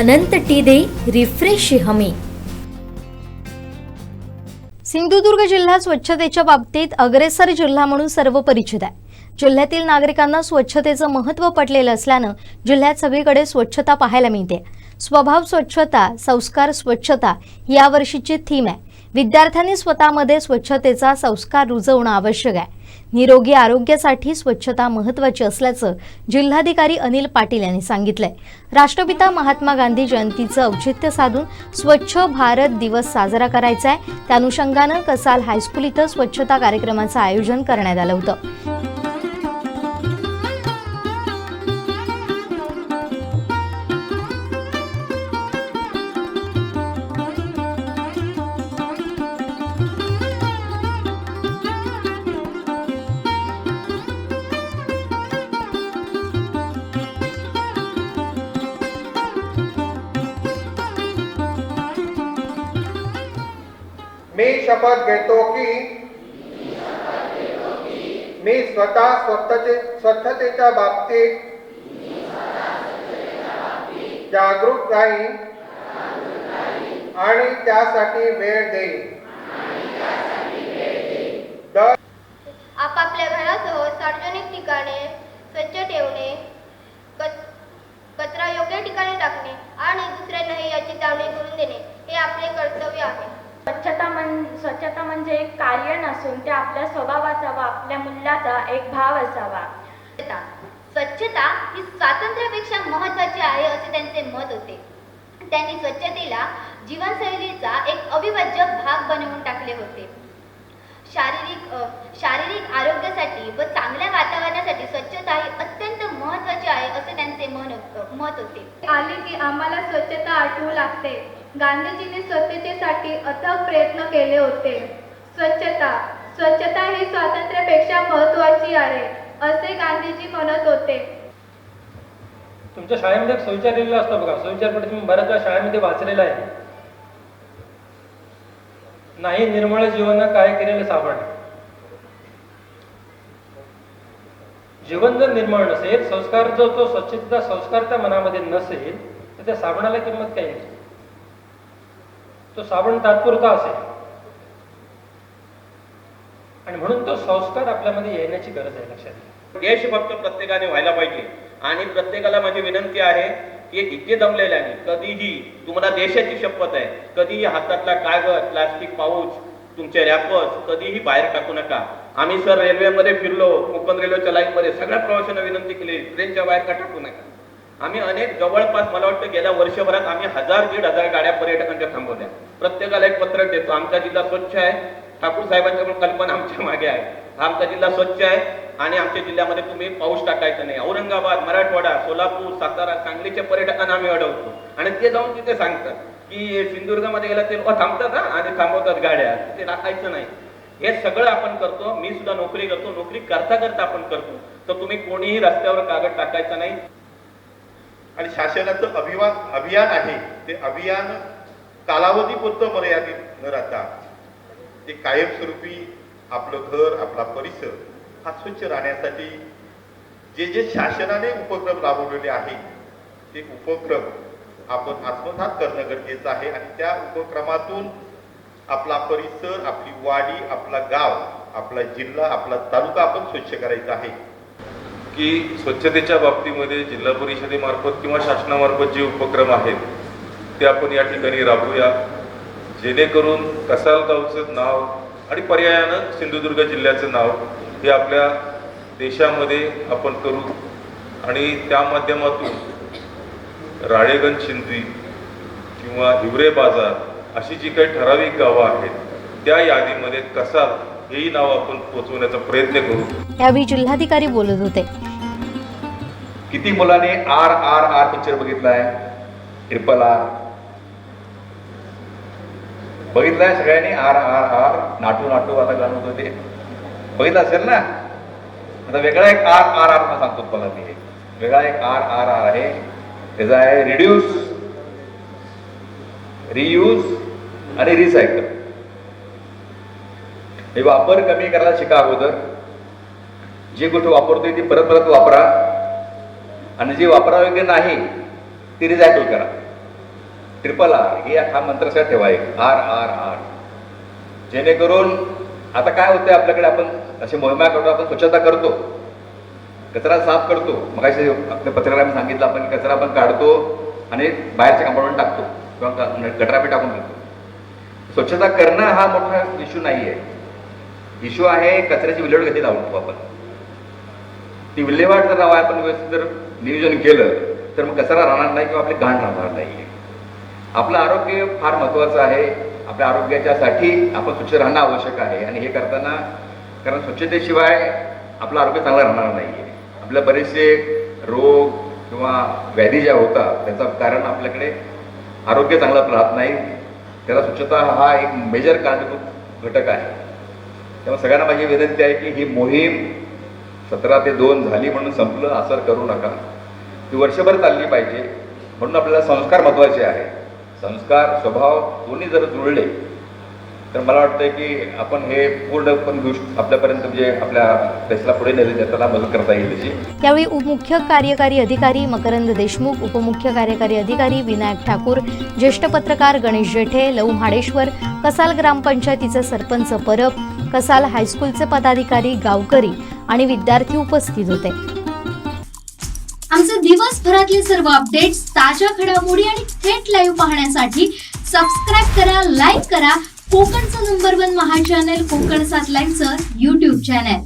अनंत T दे refresh हमी। सिंधुदुर्ग जिल्हा स्वच्छतेच्या बाबतीत अग्रेसर जिल्हा म्हणून सर्व परिचित आहे। जिल्ह्यातील नागरिकांना स्वच्छतेचं महत्त्व पटलेलं असल्यानं जिल्ह्यात सगळीकडे स्वच्छता पाहायला मिळते। स्वभाव स्वच्छता, संस्कार स्वच्छता या वर्षीची थीम आहे। विद्यार्थ्यांनी स्वतःमध्ये स्वच्छतेचा संस्कार रुजवणं आवश्यक आहे। निरोगी आरोग्यासाठी स्वच्छता महत्त्वाची असल्याचं जिल्हाधिकारी अनिल पाटील यांनी सांगितलंय। राष्ट्रपिता महात्मा गांधी जयंतीचं औचित्य साधून स्वच्छ भारत दिवस साजरा करायचा आहे। त्या अनुषंगानं कसाल हायस्कूल इथं स्वच्छता कार्यक्रमाचं आयोजन करण्यात आलं होतं। मी शपथ घेतो की मी स्वतः स्वच्छतेच्या बाबतीत जागरूक राहीन आणि त्यासाठी वेळ देईन। आपापल्या घरासह सार्वजनिक ठिकाणे स्वच्छ ठेवणे, कचरा योग्य ठिकाणी टाकणे आणि दुसऱ्यांनाही याची जाणीव करून देणे हे आपले कर्तव्य आहे। स्वच्छता म्हणजे एक कार्य नसून ते आपल्या स्वभावाचा व आपल्या मूल्याचा एक भाव असावा। स्वच्छता ही स्वातंत्र्यापेक्षा महत्त्वाची आहे असे त्यांचे मत होते। त्यांनी स्वच्छतेला जीवनशैलीचा एक अविभाज्य भाग बनवून टाकले होते। शारीरिक आरोग्यासाठी व चांगल्या वातावरणासाठी स्वच्छता ही अत्यंत महत्त्वाची आहे असे त्यांचे मत होते। आली की आम्हाला स्वच्छता आठवू लागते। गांधीजींनी स्वच्छतेसाठी अथक प्रयत्न केले होते। स्वच्छता ही स्वातंत्र्यापेक्षा महत्त्वाची आहे असे गांधीजी म्हणत होते। तुमच्या शाळेमध्ये एक सुविचार लिहिलेला असतो बघा, सुविचार तुम्ही बऱ्याच वेळा शाळेमध्ये वाचलेला आहे। नाही निर्मळ जीवन काय केलेलं साबण। जीवन जर निर्मळ नसेल, संस्कार जो तो स्वच्छतेचा संस्कार त्या मनामध्ये नसेल तर त्या साबणाला किंमत काही नाही। तो साबण तात्पुरता असेल आणि म्हणून तो संस्कार आपल्यामध्ये येण्याची गरज आहे। लक्षात घ्या, देशभक्त प्रत्येकाने व्हायला पाहिजे आणि प्रत्येकाला माझी विनंती आहे की इतके दमलेल्याने कधीही तुम्हाला देशाची शपथ आहे, कधीही हातातला कागद, प्लास्टिक पाऊच, तुमचे रॅपर्स कधीही बाहेर टाकू नका। आम्ही सर रेल्वेमध्ये फिरलो, कोकण रेल्वेच्या लाईनमध्ये सगळ्या प्रवाशांना विनंती केली ट्रेनच्या बाहेर का टाकू नका। आम्ही अनेक जवळपास मला वाटतं गेल्या वर्षभरात आम्ही 1000-1500 गाड्या पर्यटकांच्या थांबवल्या। प्रत्येकाला एक पत्रक देतो, आमचा जिल्हा स्वच्छ आहे। ठाकूर साहेबांच्या कल्पना आमच्या मागे आहे, आमचा जिल्हा स्वच्छ आहे आणि आमच्या जिल्ह्यामध्ये तुम्ही पाऊस टाकायचा नाही। औरंगाबाद, मराठवाडा, सोलापूर, सातारा, सांगलीच्या पर्यटकांना आम्ही अडवतो आणि ते जाऊन तिथे सांगतात की सिंधुदुर्गामध्ये गेला ते लोक थांबतात आणि थांबवतात गाड्या, ते टाकायचं नाही। हे सगळं आपण करतो। मी सुद्धा नोकरी करतो, नोकरी करता करता आपण करतो। तर तुम्ही कोणीही रस्त्यावर कागद टाकायचा नाही। आणि शासनाचं अभियान आहे ते अभियान कालावधीपुरतं मर्यादित न राहता ते कायमस्वरूपी आपलं घर, आपला परिसर हा स्वच्छ राहण्यासाठी जे शासनाने उपक्रम राबवलेले आहेत ते उपक्रम आपण आत्मसात करणं गरजेचं आहे आणि त्या उपक्रमातून आपला परिसर, आपली वाडी, आपला गाव, आपला जिल्हा, आपला तालुका आपण स्वच्छ करायचा आहे। की स्वच्छतेच्या बाबतीमध्ये जिल्हा परिषदेमार्फत किंवा शासनामार्फत जे उपक्रम आहेत ते आपण या ठिकाणी राबवूया, जेणेकरून कसाल गावचं नाव आणि पर्यायानं सिंधुदुर्ग जिल्ह्याचं नाव हे आपल्या देशामध्ये आपण करू आणि त्या माध्यमातून राळेगण शिंदी किंवा हिवरे बाजार अशी जी काही ठराविक गावं आहेत त्या यादीमध्ये कसाल हेही नाव आपण पोहोचवण्याचा प्रयत्न करू। यावेळी जिल्हाधिकारी बोलत होते। किती मुलांनी RRR पिक्चर बघितलाय? RRR बघितलाय सगळ्यांनी? RRR नाटू नाटू आता गाणं होतं ते बघितलं असेल ना? आता वेगळा एक RRR सांगतो तुम्हाला मी, वेगळा एक RRR आहे, त्याचा आहे रिड्यूस, रियूज आणि रिसायकल। हे वापर कमी करायला शिका अगोदर। जी गोष्ट वापरतोय ती परत परत वापरा आणि जी वापरायोग्य नाही ती रिसायकल करा। RRR हे हा मंत्र असा ठेवा एक RRR, जेणेकरून आता काय होतंय आपल्याकडे, आपण अशी मोहिमा करतो, आपण स्वच्छता करतो, कचरा साफ करतो. मग आपल्या पत्रकारांनी सांगितलं आपण कचरा आपण काढतो आणि बाहेरच्या कंपाऊंडमध्ये टाकतो किंवा गटारामध्ये टाकून देतो. स्वच्छता करणं हा मोठा इश्यू नाही आहे. इश्यू आहे कचऱ्याची विल्हेवाट कधी लावतो आपण. ती विल्हेवाट जर आपण व्यवस्थित जर नियोजन केलं तर मग कचरा राहणार नाही किंवा आपली घाण राहणार नाही. आपलं आरोग्य फार महत्त्वाचं आहे. आपल्या आरोग्याच्यासाठी आपण स्वच्छ राहणं आवश्यक आहे आणि हे करताना, कारण स्वच्छतेशिवाय आपलं आरोग्य चांगलं राहणार नाही आहे. आपल्या बरेचसे रोग किंवा व्याधी ज्या होतात त्याचं कारण आपल्याकडे आरोग्य चांगलं राहत नाही. त्याला स्वच्छता हा एक मेजर कारणीभूत घटक आहे. त्यामुळे सगळ्यांना माझी विनंती आहे की ही मोहीम 17 ते 2 झाली म्हणून संपलं असं करू नका. ती वर्षभर चालली पाहिजे. म्हणून आपल्याला संस्कार महत्त्वाचे आहे. संस्कार स्वभाव दोन्ही जर जुळले तर मला वाटतं की आपण हे पूर्ण पण आपल्यापर्यंत म्हणजे आपल्या देशाला पुढे नेले त्याला मदत करता येईल त्याची. यावेळी उपमुख्य कार्यकारी अधिकारी मकरंद देशमुख, उपमुख्य कार्यकारी अधिकारी विनायक ठाकूर, ज्येष्ठ पत्रकार गणेश जेठे, लव म्हाडेश्वर, कसाल ग्रामपंचायतीचे सरपंच परब, कसाल हायस्कूलचे पदाधिकारी, गावकरी आणि विद्यार्थी उपस्थित होते. आमचे दिवसभरातले सर्व अपडेट्स, ताज्या घडामोडी आणि थेट लाईव्ह पाहण्यासाठी सबस्क्राईब करा, लाईक करा कोकणचं नंबर 1 महा चॅनल कोकण 7 लाईव्हचं YouTube चॅनल.